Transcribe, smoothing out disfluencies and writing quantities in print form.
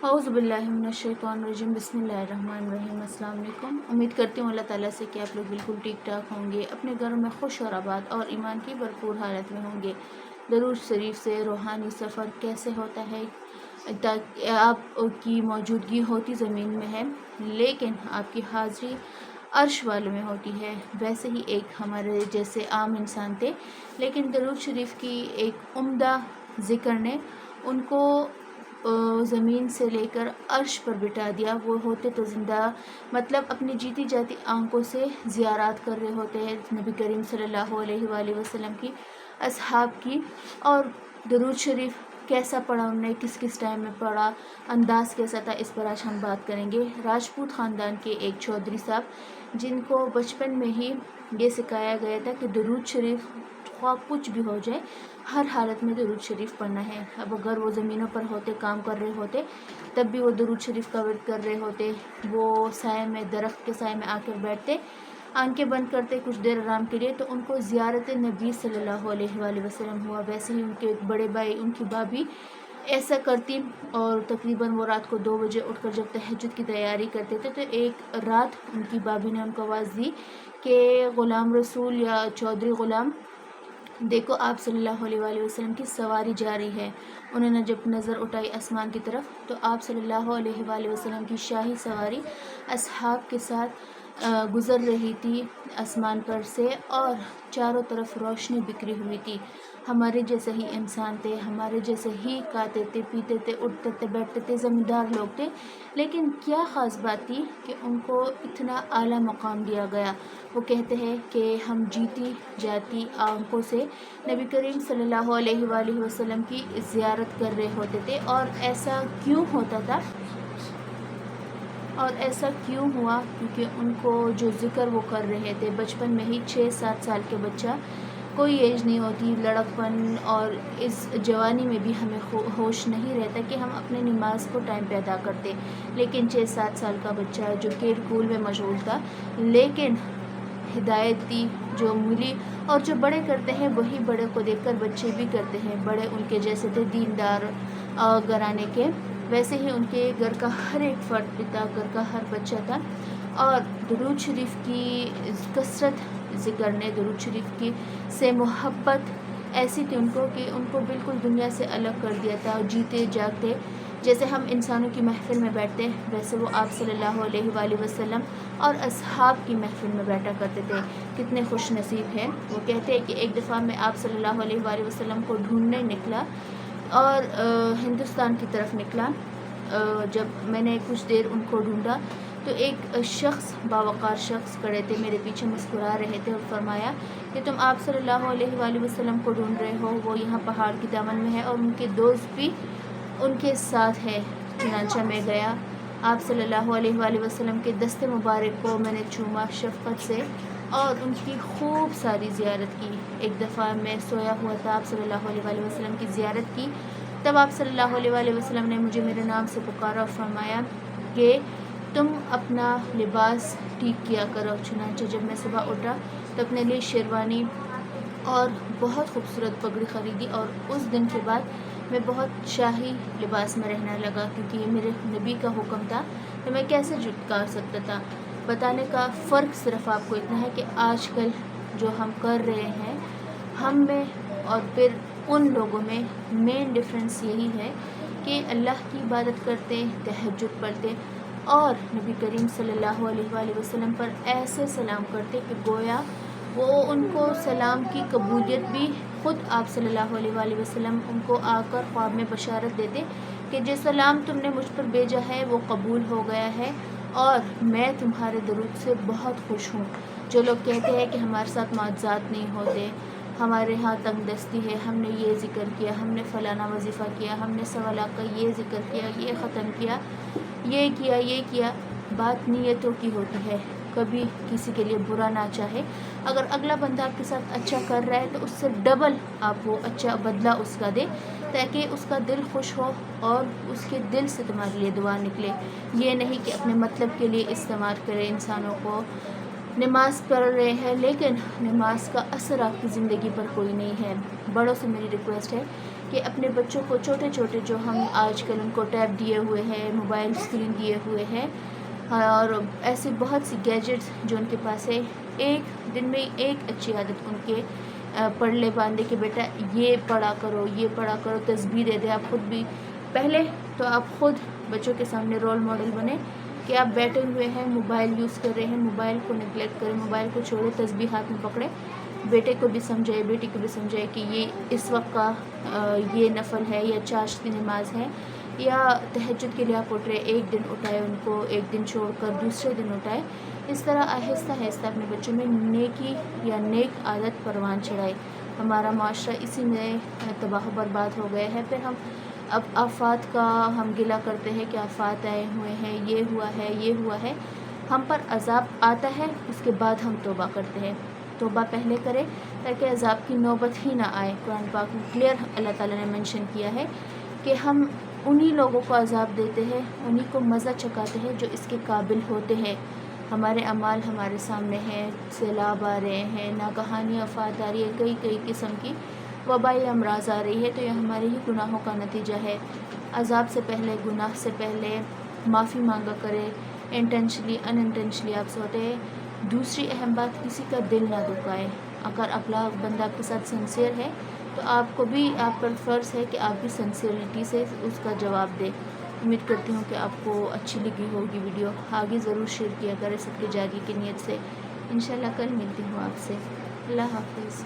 औज़ु बिल्लाहि मिनश्शैतानिर्रजीम बिस्मिल्लाहिर्रहमानिर्रहीम। अस्सलाम वालेकुम। उम्मीद करती हूँ अल्लाह ताला से कि आप लोग बिल्कुल ठीक ठाक होंगे, अपने घरों में खुश और आबाद और ईमान की भरपूर हालत में होंगे। दरूद शरीफ से रूहानी सफ़र कैसे होता है? ताकि आपकी मौजूदगी होती ज़मीन में है लेकिन आपकी हाज़िरी अर्श वालों में होती है। वैसे ही एक हमारे जैसे आम इंसान थे लेकिन दरूद शरीफ की एक उम्दा ज़िक्र ने उनको ज़मीन से लेकर अर्श पर बिठा दिया। वो होते तो ज़िंदा मतलब अपनी जीती जाती आंखों से ज़ियारत कर रहे होते हैं नबी करीम सल्लल्लाहु अलैहि वसल्लम की, असहाब की। और दरूद शरीफ कैसा पढ़ा उन्होंने, किस किस टाइम में पढ़ा, अंदाज़ कैसा था, इस पर आज हम बात करेंगे। राजपूत ख़ानदान के एक चौधरी साहब जिनको बचपन में ही ये सिखाया गया था कि दरूद शरीफ ख्वाह कुछ भी हो जाए हर हालत में दरूद शरीफ पढ़ना है। अब अगर वो ज़मीनों पर होते, काम कर रहे होते, तब भी वो दरूद शरीफ का वर्द कर रहे होते। वो साए में, दरख्त के साए में आकर बैठते, आंखें बंद करते कुछ देर आराम के लिए, तो उनको ज़ियारत नबी सल्लल्लाहु अलैहि वसल्लम हुआ। वैसे ही उनके बड़े भाई, उनकी भाभी ऐसा करती और तकरीबन वो रात को 2 बजे उठकर जब तहज्जुद की तैयारी करते थे तो एक रात उनकी भाभी ने उनको आवाज़ दी कि ग़ुलाम रसूल या चौधरी ग़ुलाम, देखो आप सल्लल्लाहु अलैहि वसल्लम की सवारी जा रही है। उन्होंने जब नज़र उठाई आसमान की तरफ तो आप सल्लल्लाहु अलैहि वसल्लम की शाही सवारी असहाब के साथ गुज़र रही थी आसमान पर से और चारों तरफ रोशनी बिखरी हुई थी। हमारे जैसे ही इंसान थे, हमारे जैसे ही खाते थे, पीते थे, उठते थे, बैठते थे, ज़मींदार लोग थे, लेकिन क्या ख़ास बात थी कि उनको इतना आला मकाम दिया गया। वो कहते हैं कि हम जीती जाती आंखों से नबी करीम सल्लल्लाहु अलैहि वसल्लम की ज़ियारत कर रहे होते थे। और ऐसा क्यों होता था और ऐसा क्यों हुआ? क्योंकि उनको जो ज़िक्र वो कर रहे थे बचपन में ही, 6-7 साल के बच्चा, कोई एज नहीं होती, लड़कपन और इस जवानी में भी हमें होश नहीं रहता कि हम अपने नमाज को टाइम पे अदा करते। लेकिन 6-7 साल का बच्चा जो कि स्कूल में मशगूल था, लेकिन हिदायत दी जो मिली, और जो बड़े करते हैं वही बड़े को देखकर बच्चे भी करते हैं। बड़े उनके जैसे थे, दीनदार घराने के, वैसे ही उनके घर का हर एक फ़र्द पिता, घर का हर बच्चा था। और दरूद शरीफ की कसरत ज़िक्र ने दरूद शरीफ की से मोहब्बत ऐसी थी उनको कि उनको बिल्कुल दुनिया से अलग कर दिया था। जीते जागते जैसे हम इंसानों की महफ़िल में बैठते हैं वैसे वो आप सल्लल्लाहु अलैहि वसल्लम और असहाब की महफ़िल में बैठा करते थे। कितने खुश नसीब हैं। वो कहते हैं कि एक दफ़ा मैं आप सल्लल्लाहु अलैहि वसल्लम को ढूंढने निकला और हिंदुस्तान की तरफ निकला। जब मैंने कुछ देर उनको ढूंढा तो एक शख्स, बावकार शख्स खड़े थे मेरे पीछे, मुस्कुरा रहे थे और फरमाया कि तुम आप सल्लल्लाहु अलैहि वसल्लम को ढूंढ रहे हो, वो यहाँ पहाड़ की दामन में है और उनके दोस्त भी उनके साथ है। चुनांचा में गया, आप सल्लल्लाहु अलैहि वसल्लम के दस्ते मुबारक को मैंने चूमा शफ़क़त से और उनकी खूब सारी ज़ियारत की। एक दफ़ा मैं सोया हुआ था, आप सल्लल्लाहु अलैहि वसल्लम की ज़ियारत की, तब आप सल्लल्लाहु अलैहि वसल्लम ने मुझे मेरे नाम से पुकारा और फरमाया कि तुम अपना लिबास ठीक किया करो। चुनांचे जब मैं सुबह उठा तो अपने लिए शेरवानी और बहुत खूबसूरत पगड़ी ख़रीदी और उस दिन के बाद मैं बहुत शाही लिबास में रहने लगा, क्योंकि मेरे नबी का हुक्म था तो मैं कैसे झुटका सकता था। बताने का फ़र्क सिर्फ़ आपको इतना है कि आजकल जो हम कर रहे हैं हम में और फिर उन लोगों में मेन डिफरेंस यही है कि अल्लाह की इबादत करते, तहज्जुद पढ़ते और नबी करीम सल्लल्लाहु अलैहि वसल्लम पर ऐसे सलाम करते कि गोया वो उनको सलाम की कबूलियत भी ख़ुद आप सल्लल्लाहु अलैहि वसल्लम उनको आकर ख्वाब में बशारत देते कि जो सलाम तुमने मुझ पर भेजा है वो कबूल हो गया है और मैं तुम्हारे दरूद से बहुत खुश हूँ। जो लोग कहते हैं कि हमारे साथ मुआज़ात नहीं होते, हमारे यहाँ तंगदस्ती है, हमने ये ज़िक्र किया, हमने फ़लाना वजीफ़ा किया, हमने सवाला का ये ज़िक्र किया, ये ख़त्म किया, ये किया, बात नीयतों की होती है। कभी किसी के लिए बुरा ना चाहे। अगर अगला बंदा आपके साथ अच्छा कर रहा है तो उससे डबल आप वो अच्छा बदला उसका दे, ताकि उसका दिल खुश हो और उसके दिल से तुम्हारे लिए दुआ निकले। ये नहीं कि अपने मतलब के लिए इस्तेमाल करें इंसानों को। نماز پڑھ رہے ہیں لیکن نماز کا اثر آپ کی زندگی پر کوئی نہیں ہے۔ بڑوں سے میری ریکویسٹ ہے کہ اپنے بچوں کو چھوٹے چھوٹے جو ہم آج کل ان کو ٹیب دیے ہوئے ہیں، موبائل اسکرین دیے ہوئے ہیں اور ایسے بہت سی گیجٹس جو ان کے پاس ہے، ایک دن میں ایک اچھی عادت ان کے پڑھ لے باندھے کہ بیٹا یہ پڑھا کرو، یہ پڑھا کرو، تسبیح دے دے۔ آپ خود بھی پہلے تو آپ خود بچوں کے سامنے رول ماڈل بنے کہ آپ بیٹھے ہوئے ہیں، موبائل یوز کر رہے ہیں، موبائل کو نیگلیکٹ کریں، موبائل کو چھوڑے، تسبیح ہاتھ میں پکڑے، بیٹے کو بھی سمجھائے، بیٹی کو بھی سمجھائے کہ یہ اس وقت کا یہ نفل ہے یا چاشت کی نماز ہے یا تہجد کے لیے آپ اٹھ رہے، ایک دن اٹھائے ان کو، ایک دن چھوڑ کر دوسرے دن اٹھائے۔ اس طرح آہستہ آہستہ اپنے بچوں میں نیکی یا نیک عادت پروان چڑھائے۔ ہمارا معاشرہ اسی میں تباہ و برباد ہو گیا ہے۔ پھر ہم اب آفات کا ہم گلہ کرتے ہیں کہ آفات آئے ہوئے ہیں، یہ ہوا ہے، یہ ہوا ہے۔ ہم پر عذاب آتا ہے، اس کے بعد ہم توبہ کرتے ہیں۔ توبہ پہلے کرے تاکہ عذاب کی نوبت ہی نہ آئے۔ قرآن پاک میں کلیئر اللہ تعالیٰ نے منشن کیا ہے کہ ہم انہی لوگوں کو عذاب دیتے ہیں، انہی کو مزہ چکھاتے ہیں جو اس کے قابل ہوتے ہیں۔ ہمارے اعمال ہمارے سامنے ہیں، سیلاب آ رہے ہیں، ناگہانی آفات آ رہی ہے، کئی قسم کی وبائی امراض آ رہی ہے، تو یہ ہمارے ہی گناہوں کا نتیجہ ہے۔ عذاب سے پہلے، گناہ سے پہلے معافی مانگا کرے، انٹینشنلی ان انٹینشنلی آپ سے ہوتے ہیں۔ دوسری اہم بات، کسی کا دل نہ دکھائے۔ اگر اگلا بندہ آپ کے ساتھ سنسیئر ہے تو آپ کو بھی، آپ پر فرض ہے کہ آپ بھی سنسیئرٹی سے اس کا جواب دیں۔ امید کرتی ہوں کہ آپ کو اچھی لگی ہوگی ویڈیو، آگے ضرور شیئر کیا کریں سب کے جاگی کی نیت سے۔ انشاءاللہ کل ملتی ہوں آپ سے۔ اللہ حافظ۔